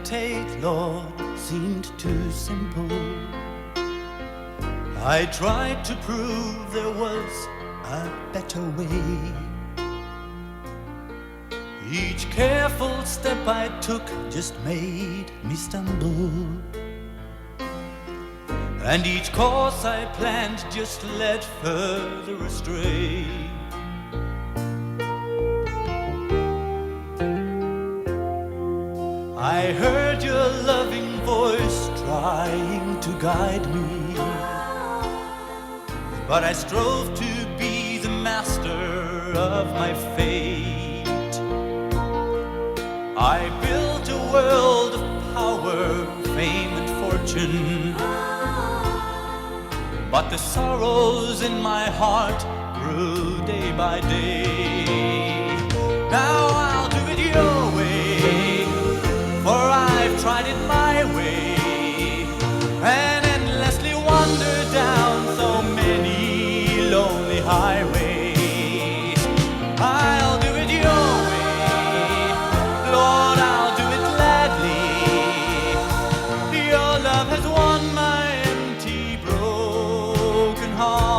meditate, Lord, seemed too simple. I tried to prove there was a better way. Each careful step I took just made me stumble, and each course I planned just led further astray. I heard your loving voice trying to guide me, but I strove to be the master of my fate. I built a world of power, fame, and fortune, but the sorrows in my heart grew day by day. Now I'll do it your way, for I've tried it my way, and endlessly wandered down so many lonely highways. I'll do it your way, Lord, I'll do it gladly. Your love has won my empty, broken heart.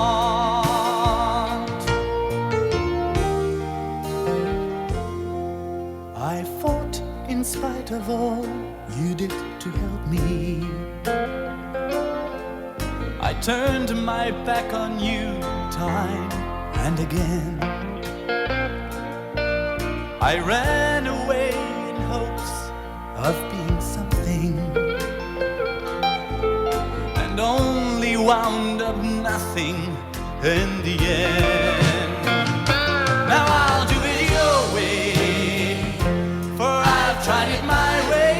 I fought in spite of all you did to help me. I turned my back on you time and again. I ran away in hopes of being something, and only wound up nothing in the end. Now I'll do it your way, for I've tried it my way,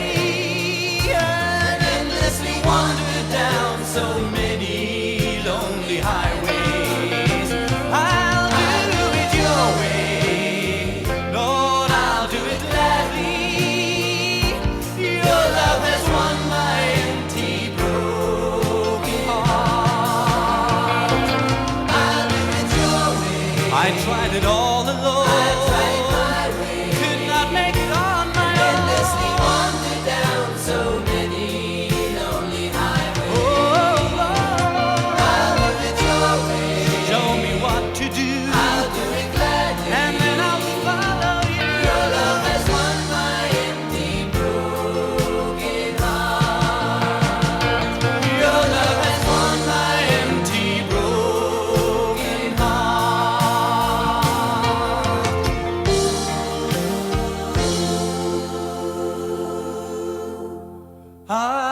and endlessly wandered down so many lonely highways. I'll do it your way, Lord, I'll do it gladly. Your love has won my empty, broken heart. I'll do it your way. I tried it all alone. I tried it my way. Could not make it on my own. Endlessly wandered down so many lonely highways. Oh, Lord, I'll do it your way. Show me what to do. I'll do it gladly, and then I'll follow you. Your love has won my empty, broken heart. Your love has won my empty, broken heart.